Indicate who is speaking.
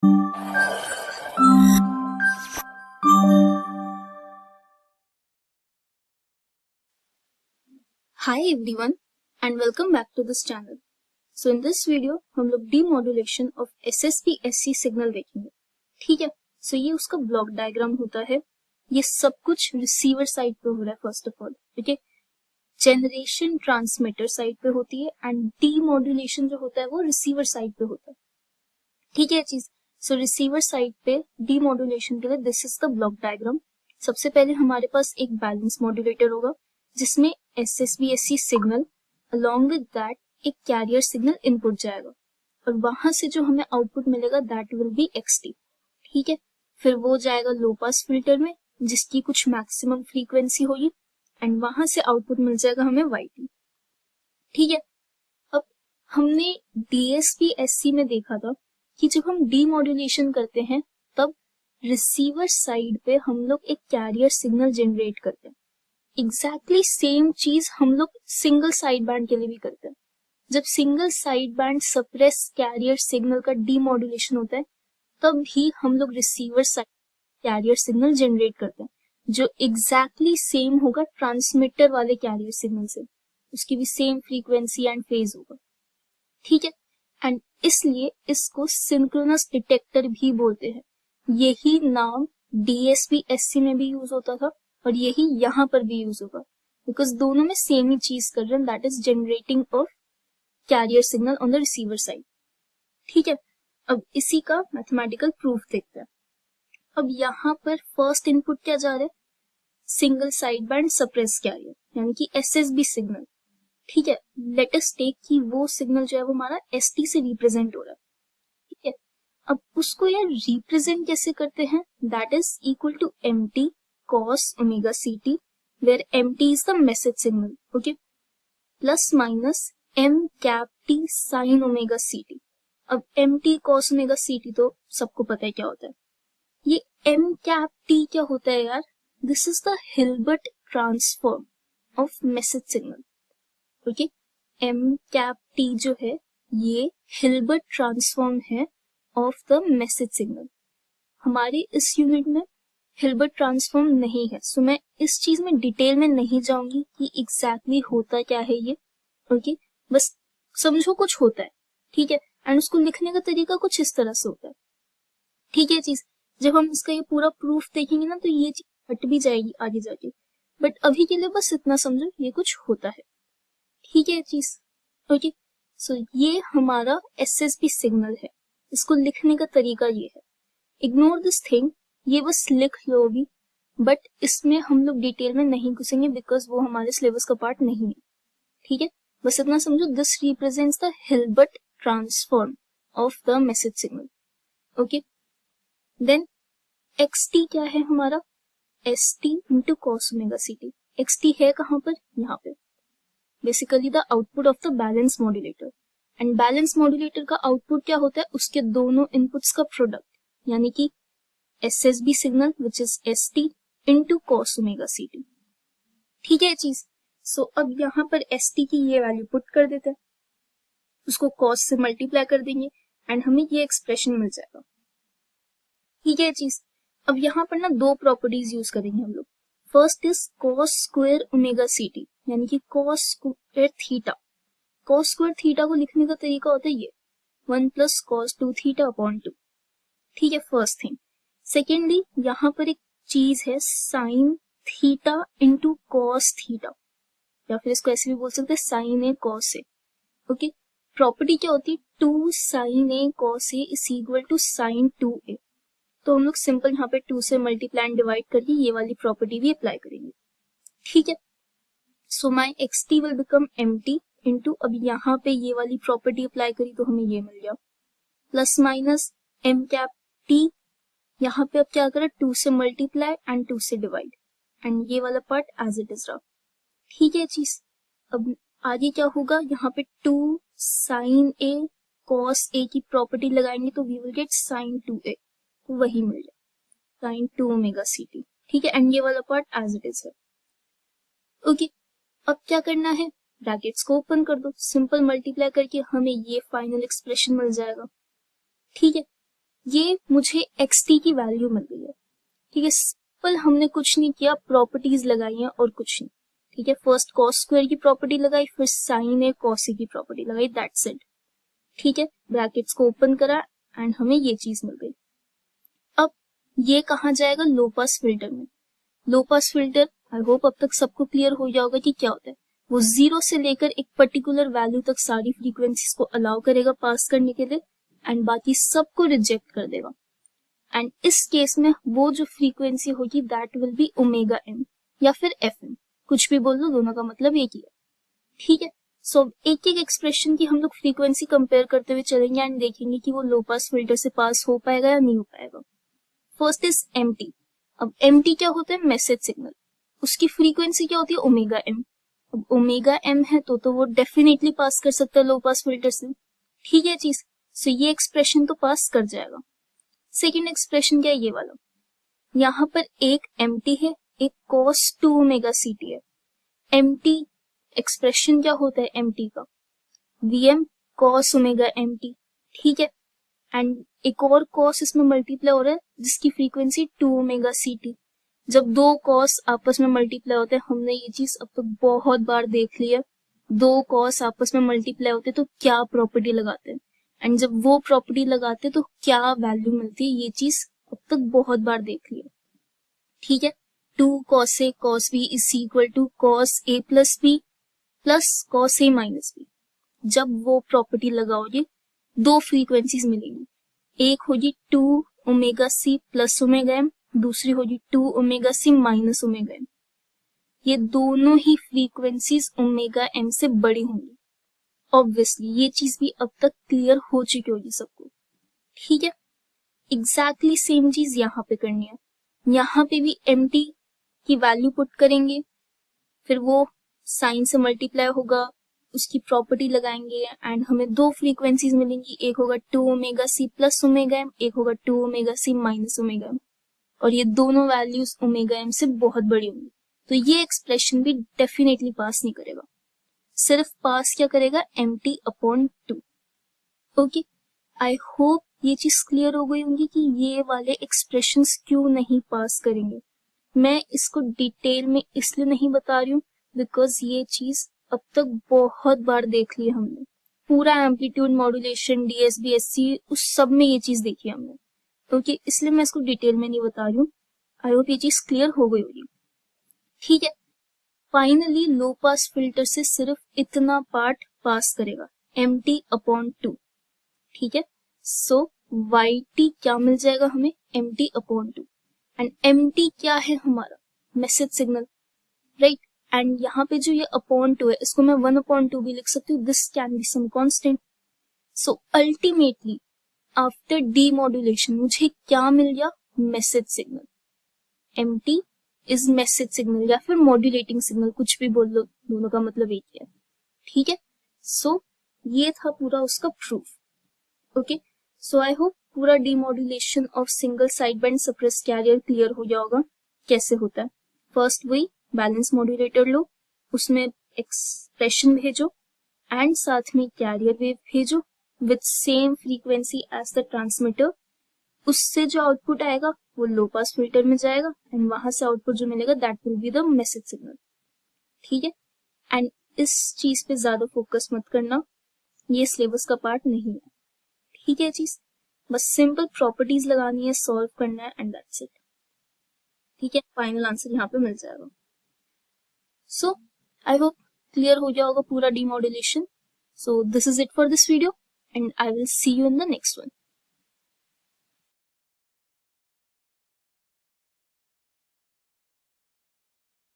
Speaker 1: Hi everyone and welcome back to this channel. So in this video हम लोग demodulation of SSPSC signal देखेंगे. ठीक है. So ये उसका ब्लॉक डायग्राम होता है. ये सब कुछ रिसीवर साइड पे हो रहा है फर्स्ट ऑफ ऑल. ठीक है. जनरेशन ट्रांसमीटर साइड पे होती है एंड डीमॉड्यूलेशन जो होता है वो रिसीवर साइड पे होता है. ठीक है चीज. सो रिसीवर साइड पे डीमॉड्यूलेशन के लिए this is the block diagram. सबसे पहले हमारे पास एक बैलेंस मॉड्यूलेटर होगा जिसमें SSBSC signal along with that एक कैरियर सिग्नल इनपुट जाएगा और वहां से जो हमें आउटपुट मिलेगा दैट विल बी XT. ठीक है. फिर वो जाएगा लो पास फिल्टर में जिसकी कुछ मैक्सिमम फ्रीक्वेंसी होगी एंड वहां से आउटपुट मिल जाएगा हमें YT. ठीक है. अब हमने DSP-SC में देखा था कि जब हम डीमॉड्यूलेशन करते हैं तब रिसीवर साइड पे हम लोग एक कैरियर सिग्नल जनरेट करते हैं. एग्जैक्टली सेम चीज हम लोग सिंगल साइड बैंड के लिए भी करते हैं. जब single side band suppress carrier signal का डीमॉड्यूलेशन होता है तब भी हम लोग receiver side carrier signal generate करते हैं जो एग्जैक्टली सेम होगा ट्रांसमीटर वाले कैरियर सिग्नल से. उसकी भी सेम फ्रीक्वेंसी एंड फेज होगा. ठीक है. एंड इसलिए इसको सिंक्रोनस डिटेक्टर भी बोलते हैं. यही नाम DSP-SC में भी यूज होता था और यही यहाँ पर भी यूज होगा बिकॉज दोनों में सेम ही चीज कर रहे हैं that is generating of carrier signal on the receiver side. ठीक है. अब इसी का मैथमेटिकल प्रूफ देखते हैं. अब यहाँ पर फर्स्ट इनपुट क्या जा रहा है? Single side band suppress carrier यानी कि SSB सिग्नल. ठीक है. लेट अस टेक कि वो सिग्नल जो है वो हमारा ST से रिप्रेजेंट हो रहा है. ठीक है. अब उसको यार रिप्रेजेंट कैसे करते हैं? That is equal to MT cos omega CT where MT is the message signal. Okay. Plus minus M cap T sin omega CT. अब MT cos omega CT तो सबको पता है क्या होता है. ये M cap T क्या होता है यार? This is the Hilbert transform of message signal. Okay. M cap T जो है ये Hilbert transform है of the message signal. हमारे इस यूनिट में हिल्बर्ट ट्रांसफॉर्म नहीं है सो मैं इस चीज में डिटेल में नहीं जाऊंगी कि एग्जैक्टली होता क्या है ये. ओके. बस समझो कुछ होता है. ठीक है. एंड उसको लिखने का तरीका कुछ इस तरह से होता है. ठीक है चीज. जब हम इसका ये पूरा प्रूफ देखेंगे ना तो ये चीज हट भी जाएगी आगे जाके बट अभी के लिए बस इतना समझो ये कुछ होता है. ठीक है चीज. ओके. सो ये हमारा SSB सिग्नल है. इसको लिखने का तरीका ये है. Ignore this thing. ये बस लिख लो अभी बट इसमें हम लोग डिटेल में नहीं घुसेंगे बिकॉज वो हमारे सिलेबस का पार्ट नहीं है. ठीक है. बस इतना समझो this represents the Hilbert transform of the message signal. Okay. Then XT क्या है हमारा? ST into cos omega CT. XT है कहाँ पर? यहाँ पे. Basically the output of the balance modulator and balance modulator का आउटपुट क्या होता है? उसके दोनों इनपुट्स का प्रोडक्ट यानी कि SSB signal which is ST into cos omega CT. ठीक है चीज. सो अब यहाँ पर ST की ये वैल्यू पुट कर देते हैं. उसको cos से मल्टीप्लाई कर देंगे एंड हमें ये एक्सप्रेशन मिल जाएगा. ठीक है चीज. अब यहाँ पर ना दो प्रॉपर्टीज यूज करेंगे हम लोग. First is cos square omega CT यानी कि cos square theta. cos square theta को लिखने का तरीका होता है ये 1 प्लस cos 2 थीटा अपॉन 2. ठीक है. First thing. सेकेंडली यहाँ पर एक चीज है sine theta into cos theta या फिर इसको ऐसे भी बोल सकते हैं sine A cos A. Okay. Property क्या होती है? 2 sine A cos A is equal to sine 2a. तो हम लोग सिंपल यहाँ पे 2 से मल्टीप्लाई एंड डिवाइड करके ये वाली प्रॉपर्टी भी अप्लाई करेंगे. ठीक है. सो माई XT will become MT into अब यहाँ पे ये वाली प्रॉपर्टी अप्लाई करी तो हमें ये मिल गया plus minus M cap T. यहाँ पे अब क्या करें? 2 से मल्टीप्लाई एंड 2 से डिवाइड एंड ये वाला पार्ट एज इट इज रहा. ठीक है चीज. अब आगे क्या होगा? यहाँ पे 2 साइन ए कॉस ए की प्रॉपर्टी लगाएंगे तो we will get sign 2a. वही मिल जाए साइन 2 ओमेगा CT. ठीक है. एंड ये वाला पार्ट एज इट इज है. ओके. अब क्या करना है? ब्रैकेट्स को ओपन कर दो. सिंपल मल्टीप्लाई करके हमें ये फाइनल एक्सप्रेशन मिल जाएगा. ठीक है. ये मुझे xt की वैल्यू मिल गई है। ठीक है, सिंपल हमने कुछ नहीं किया, प्रॉपर्टीज लगाई हैं और कुछ नहीं। ठीक है, फर्स्ट कॉस स्क्वायर की प्रॉपर्टी लगाई, फिर साइन ए कॉस ए की प्रॉपर्टी लगाई, दैट्स इट। ठीक है, ब्रैकेट्स को ओपन करा एंड हमें ये चीज मिल गई। अब ये कहाँ जाएगा? लो पास फिल्टर में। लो पास फिल्टर आई होप अब तक सबको क्लियर हो जाएगा कि क्या होता है। वो 0 से लेकर एक पर्टिकुलर वैल्यू तक सारी फ्रीक्वेंसीज को अलाउ करेगा पास करने के लिए एंड बाकी सबको रिजेक्ट कर देगा। एंड इस केस में वो जो फ्रीक्वेंसी होगी that will be omega M या फिर एफ एम, कुछ भी बोल लो, दोनों का मतलब एक ही है। ठीक है, सो एक एक एक्सप्रेशन की हम लोग फ्रीक्वेंसी कंपेयर करते हुए चलेंगे एंड देखेंगे कि वो लो पास फिल्टर से पास हो पाएगा या नहीं हो पाएगा। First is MT. अब एमटी क्या होता है? Message signal. उसकी फ्रीक्वेंसी क्या होती है? Omega M. अब ओमेगा एम है तो वो डेफिनेटली पास कर सकता है लो पास फिल्टर से। ठीक है चीज, सो ये एक्सप्रेशन तो पास कर जाएगा। सेकेंड एक्सप्रेशन क्या है? ये वाला। यहाँ पर एक एमटी है, एक cos 2 ओमेगा सीटी है। एमटी एक्सप्रेशन क्या होता है? एमटी का वीएम cos ओमेगा एमटी। ठीक है, एंड एक और cos इसमें मल्टीप्लाई हो रहा है जिसकी फ्रीक्वेंसी 2 ओमेगा सीटी। जब दो cos आपस में मल्टीप्लाई होते हैं, हमने ये चीज अब तक बहुत बार देख ली है, दो cos आपस में मल्टीप्लाई होते हैं तो क्या प्रॉपर्टी लगाते हैं एंड जब वो प्रॉपर्टी लगाते हैं तो क्या वैल्यू मिलती है, ये चीज अब तक बहुत बार देख लिया। ठीक है, 2 cos a cos b is equal to cos a plus b plus cos a minus b। जब वो प्रॉपर्टी लगाओगे दो फ्रीक्वेंसीज मिलेंगी, एक होगी 2 omega c plus omega m, दूसरी होगी 2 omega c minus omega m। ये दोनों ही फ्रीक्वेंसीज ओमेगा m से बड़ी होंगी। ऑब्वियसली ये चीज भी अब तक क्लियर हो चुकी होगी सबको। ठीक है, एग्जैक्टली सेम चीज यहाँ पे करनी है। यहाँ पे भी एमटी की वैल्यू पुट करेंगे, फिर वो साइन से मल्टीप्लाई होगा, उसकी प्रॉपर्टी लगाएंगे एंड हमें दो फ्रीक्वेंसीज मिलेंगी, एक होगा 2 omega C plus omega M, एक होगा 2 omega C minus omega M, और ये दोनों वैल्यूज ओमेगा एम से बहुत बड़ी होंगी। तो ये एक्सप्रेशन भी डेफिनेटली पास नहीं करेगा, सिर्फ पास क्या करेगा? MT upon 2। Okay, I hope ये चीज क्लियर हो गई होंगी कि ये वाले एक्सप्रेशंस क्यों नहीं पास करेंगे। मैं इसको डिटेल में इसलिए नहीं बता रही हूँ बिकॉज ये चीज अब तक बहुत बार देख ली हमने, पूरा एम्पलीट्यूड मॉड्यूलेशन, डीएसबीएससी, उस सब में ये चीज देखी हमने। ओके, इसलिए मैं इसको डिटेल में नहीं बता रही हूँ। आई होप ये चीज क्लियर हो गई होगी। ठीक है, फाइनली लो पास फिल्टर से सिर्फ इतना पार्ट पास करेगा, एमटी अपॉन 2। ठीक है, सो yt क्या मिल जाएगा हमें? mt upon 2। एंड mt क्या है? हमारा मैसेज सिग्नल, राइट। एंड यहाँ पे जो ये अपॉन 2 है, इसको मैं 1 अपॉन 2 भी लिख सकती हूँ, this can be some constant. So ultimately after demodulation मुझे क्या मिल गया? Message signal. mt is message signal या फिर मॉड्यूलेटिंग सिग्नल, कुछ भी बोल लो, दोनों का मतलब एक ही है। ठीक है, सो ये था पूरा उसका proof. Okay, so I hope पूरा demodulation of single side band suppress carrier clear हो गया होगा कैसे होता है। फर्स्ट वही बैलेंस मॉड्यूलेटर लो, उसमें एक्सप्रेशन भेजो एंड साथ में कैरियर वेव भेजो with same frequency as the transmitter. उससे जो आउटपुट आएगा वो लो पास फिल्टर में जाएगा एंड वहां से आउटपुट जो मिलेगा that will be the message signal. ठीक है, एंड इस चीज पे ज्यादा फोकस मत करना, ये सिलेबस का पार्ट नहीं है। ठीक है चीज, बस सिंपल प्रॉपर्टीज लगानी है, सॉल्व करना है एंड दैट्स इट। ठीक है, फाइनल आंसर यहाँ पे मिल जाएगा। सो आई होप क्लियर हो गया होगा पूरा demodulation. So this is it for this video and I will see you in the next one.